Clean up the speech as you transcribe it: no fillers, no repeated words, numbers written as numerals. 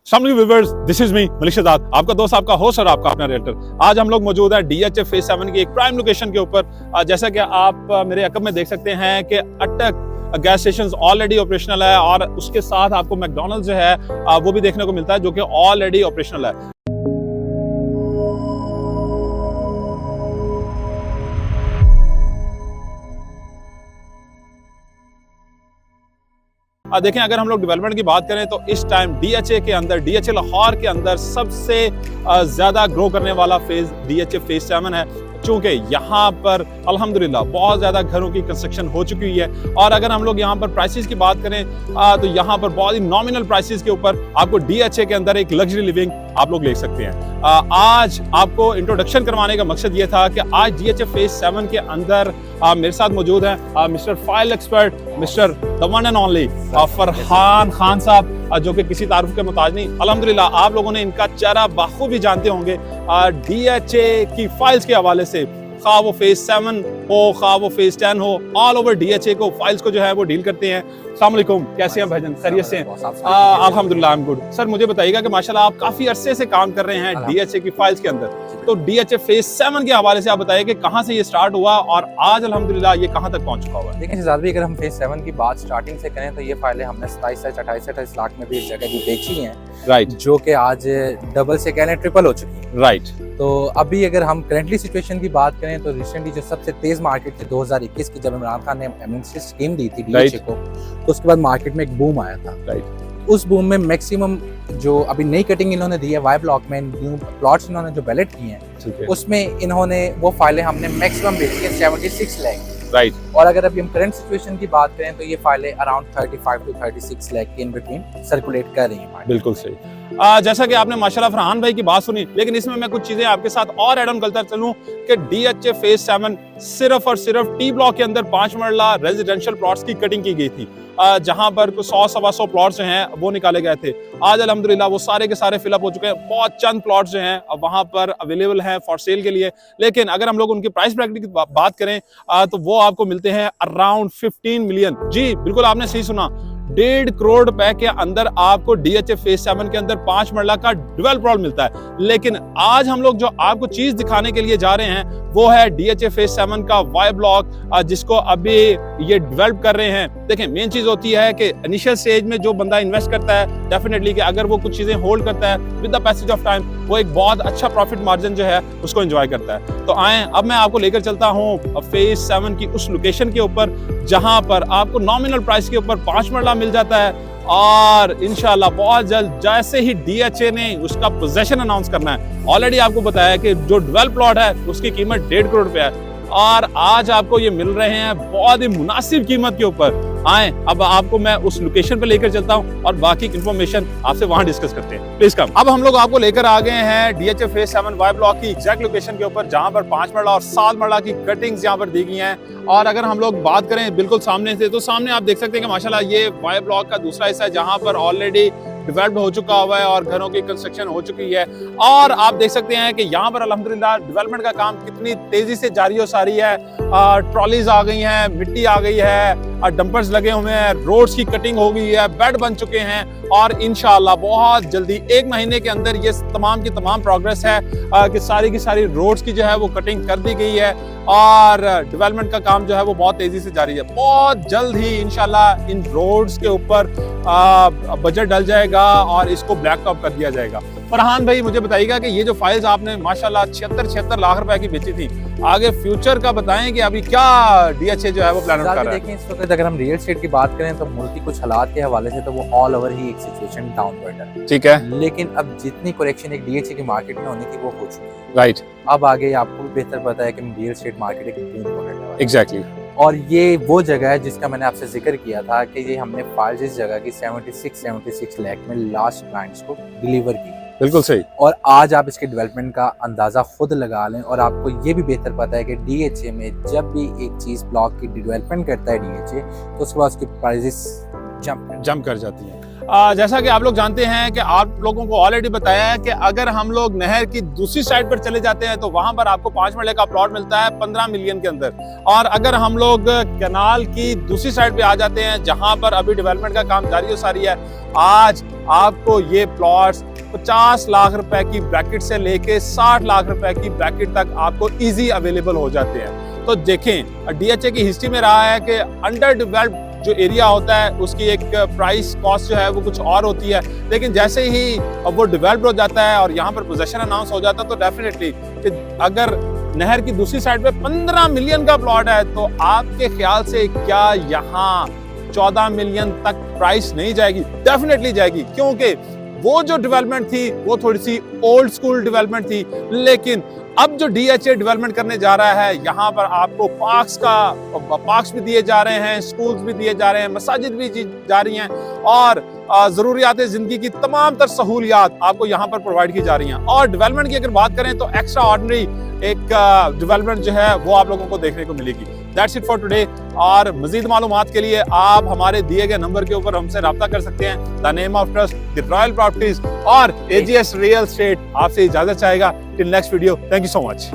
Viewers, this is me Malik Shahzad, आपका दोस्त, आपका होस्ट और आपका अपना रियल्टर। आज हम लोग मौजूद है DHA फेज 7 की एक प्राइम लोकेशन के ऊपर। जैसा कि आप मेरे अकब में देख सकते हैं कि अटक गैस स्टेशन ऑलरेडी ऑपरेशनल है और उसके साथ आपको मैकडॉनल्ड्स जो है वो भी देखने को मिलता है, जो कि ऑलरेडी ऑपरेशनल है। देखें, अगर हम लोग डेवलपमेंट की बात करें तो इस टाइम DHA के अंदर, DHA लाहौर के अंदर सबसे ज्यादा ग्रो करने वाला फेज DHA फेज 7 है, चूंकि यहाँ पर अल्हम्दुलिल्लाह बहुत ज़्यादा घरों की कंस्ट्रक्शन हो चुकी हुई है। और अगर हम लोग यहाँ पर प्राइसेस की बात करें तो यहाँ पर बहुत ही नॉमिनल प्राइसेस के ऊपर आपको DHA के अंदर एक लग्जरी लिविंग आप लोग ले सकते हैं। आज आपको इंट्रोडक्शन करवाने का मकसद ये था कि आज DHA फेज 7 के अंदर मेरे साथ मौजूद हैं mister file expert, mister the one and only Farhan Khan साहब, जो कि किसी तारुफ के मुताज नहीं। अल्हम्दुलिल्लाह आप लोगों ने इनका चेहरा बाखूबी जानते होंगे DHA की फाइल्स के हवाले से, खा वो फेज 7 हो, खा वो फेज 10 हो, ऑल ओवर DHA को फाइल्स को जो है वो डील करते हैं। अस्सलाम वालेकुम, कैसे हैं भाईजान? खैरियत से हैं? अल्हम्दुलिल्लाह, आई एम गुड। सर मुझे बताइएगा कि माशाल्लाह आप काफी अरसे से काम कर रहे हैं DHA की फाइल्स के अंदर, तो DHA फेज 7 के हवाले से आप बताइए कि कहाँ से ये स्टार्ट हुआ और आज अल्हम्दुलिल्लाह ये कहाँ तक पहुँच चुका हुआ है? देखिए शहजाद भाई, अगर हम फेज 7 की बात स्टार्टिंग से करें तो ये फाइलें हमने 27-28 लाख में भी एक जगह भी बेची हैं, राइट, जो कि आज डबल से कहने ट्रिपल हो चुकी है, राइट। तो अभी अगर हम करंटली सिचुएशन की बात करें तो रिसेंटली जो सबसे तेज मार्केट थी 2021 की, जब इमरान खान ने एमएनसी स्कीम दी थी DHA को, तो उसके बाद मार्केट में एक बूम आया था, राइट। उस बूम में मैक्सिमम जो अभी नई कटिंग इन्होंने दी है वाई ब्लॉक में, न्यू प्लॉट्स इन्होंने जो बैलेट किए हैं, उसमें इन्होंने वो फाइलें हमने मैक्सिमम बेची है 76 लाख, राइट। और अगर अभी हम करंट सिचुएशन की बात करें तो ये फाइलें अराउंड 35 to 36 लाख के इन बिटवीन सर्कुलेट कर रही हैं। बिल्कुल सही। जैसा कि आपने माशाल्लाह फरहान भाई की बात सुनी, लेकिन इसमें मैं कुछ चीजें आपके साथ और ऐड ऑन करता चलूं कि DHA फेज 7 सिर्फ और सिर्फ T ब्लॉक के अंदर 5 मरला रेजिडेंशियल प्लॉट्स की कटिंग की गई थी, जहां पर कुछ 100-125 प्लॉट्स जो हैं वो निकाले गए थे। आज अल्हम्दुलिल्लाह वो सारे के सारे फिलअप हो चुके हैं। बहुत चंद प्लॉट्स जो हैं वहां पर अवेलेबल हैं फॉर सेल के लिए, लेकिन अगर हम लोग उनकी प्राइस ब्रैकेट की बात करें तो वो आपको मिलते हैं अराउंड 15 मिलियन। जी बिल्कुल, आपने सही सुना, 1.5 करोड़ रुपए के अंदर आपको DHA फेज 7 के अंदर 5 मरला का डुवेल प्लॉट मिलता है। लेकिन आज हम लोग जो आपको चीज दिखाने के लिए जा रहे हैं वो है DHA फेज 7 का वाई ब्लॉक, जिसको अभी ये डेवलप कर रहे हैं। देखें, मेन चीज होती है कि इनिशियल स्टेज में जो बंदा इन्वेस्ट करता है, डेफिनेटली कि अगर वो कुछ चीजें होल्ड करता है with the passage of time, वो एक बहुत अच्छा प्रॉफिट मार्जिन जो है उसको एंजॉय करता है। तो आए, अब मैं आपको लेकर चलता हूँ फेज 7 की उस लोकेशन के ऊपर जहां पर आपको नॉमिनल प्राइस के ऊपर 5 मरला मिल जाता है, और इंशाल्लाह बहुत जल्द जैसे ही DHA ने उसका पोजेशन अनाउंस करना है, ऑलरेडी आपको बताया है कि जो डेवलप प्लॉट है उसकी कीमत 1.5 करोड़ रुपया है, और आज आपको ये मिल रहे हैं बहुत ही मुनासिब कीमत के ऊपर। आए, अब आपको मैं उस लोकेशन पे लेकर चलता हूं और बाकी इंफॉर्मेशन आपसे वहां डिस्कस करते हैं। Please come. अब हम लोग आपको लेकर आ गए हैं DHA फेज 7 वाई ब्लॉक की एग्जैक्ट लोकेशन के ऊपर, जहां पर 5 मरला और 7 मरला की कटिंग्स यहां पर दी गई हैं। और अगर हम लोग बात करें बिल्कुल सामने से, तो सामने आप देख सकते हैं कि माशाल्लाह ये वाई ब्लॉक का दूसरा हिस्सा है, जहां पर ऑलरेडी डेवलप हो चुका हुआ है और घरों की कंस्ट्रक्शन हो चुकी है। और आप देख सकते हैं कि यहाँ पर अल्हम्दुलिल्लाह डेवलपमेंट का काम कितनी तेजी से जारी हो सारी है। ट्रॉलीज आ गई हैं, मिट्टी आ गई है, डंपर्स लगे हुए हैं, रोड्स की कटिंग हो गई है, बेड बन चुके हैं, और इंशाल्लाह बहुत जल्दी 1 महीने के अंदर ये तमाम की तमाम प्रोग्रेस है कि सारी की सारी रोड्स की जो है वो कटिंग कर दी गई है, और डेवलपमेंट का काम जो है वो बहुत तेजी से जारी है। बहुत जल्द ही इंशाल्लाह इन रोड्स के ऊपर बजट डल जाएगा और इसको ब्लैक टॉप कर दिया जाएगा। फरहान भाई, मुझे बताइएगा कि ये जो फाइल्स आपने माशाल्लाह 76 लाख रुपए की बेची थी, आगे फ्यूचर का बताएं कि अभी क्या DHA जो है वो प्लान कर रहा है? देखिए, इस वक्त अगर हम रियल एस्टेट की बात करें तो मुल्की कुछ हालात के हवाले से तो वो ऑल ओवर ही एक सिचुएशन डाउनवर्ड है, ठीक है, लेकिन अब जितनी करेक्शन एक DHA की मार्केट में होनी थी वो हो चुकी है, राइट। अब आगे आपको भी बेहतर पता है कि रियल एस्टेट मार्केट एक बूम पकड़ने वाला है, एग्जैक्टली। और ये वो जगह है जिसका मैंने आपसे जिक्र किया था कि ये हमने फाइल्स इस जगह की 76 लाख में लास्ट क्लाइंट्स को डिलीवर की। बिल्कुल सही। और आज आप इसके डेवलपमेंट का अंदाजा खुद लगा लें, और आपको ये भी बेहतर पता है कि DHA में जब भी एक चीज ब्लॉक की डेवलपमेंट करता है DHA, तो उसके बाद उसकी प्राइसेस जंप कर जाती हैं। जैसा कि आप लोग जानते हैं कि आप लोगों को ऑलरेडी बताया है कि अगर हम लोग नहर की दूसरी साइड पर चले जाते हैं तो वहां पर आपको 5 मरले का प्लॉट मिलता है 15 मिलियन के अंदर। और अगर हम लोग कैनाल की दूसरी साइड पे आ जाते हैं जहां पर अभी डेवलपमेंट का काम जारी हो सारी है, आज आपको ये प्लॉट्स 50 लाख रुपए की ब्रैकेट से लेके 60 लाख रुपए की ब्रैकेट तक आपको इजी अवेलेबल हो जाते हैं। तो देखें, डीएचए की हिस्ट्री में रहा है कि अंडर डेवलप्ड जो एरिया होता है उसकी एक प्राइस कॉस्ट जो है वो कुछ और होती है, लेकिन जैसे ही वो डेवलप्ड हो जाता है और यहाँ पर पोजेशन अनाउंस हो जाता है तो डेफिनेटली कि अगर नहर की दूसरी साइड पे 15 मिलियन का प्लॉट है तो आपके ख्याल से क्या यहाँ 14 मिलियन तक प्राइस नहीं जाएगी? डेफिनेटली जाएगी, क्योंकि वो जो डेवलपमेंट थी वो थोड़ी सी ओल्ड स्कूल डेवलपमेंट थी। लेकिन अब जो डीएचए डेवलपमेंट करने जा रहा है, यहाँ पर आपको पार्क्स भी दिए जा रहे हैं, स्कूल्स भी दिए जा रहे हैं, मसाजिद भी जा रही हैं और जरूरियात जिंदगी की तमाम तर सहूलियात आपको यहाँ पर प्रोवाइड की जा रही हैं। और डेवलपमेंट की अगर बात करें तो एक्स्ट्रा ऑर्डिनरी एक डेवलपमेंट जो है वो आप लोगों को देखने को मिलेगी। That's it for today. और मजीद मालूमात के लिए आप हमारे दिए गए नंबर के ऊपर हमसे रब्ता कर सकते हैं। The name of trust the royal properties और एजीएस रियल एस्टेट आपसे इजाजत चाहेगा। Till next video, thank you so much.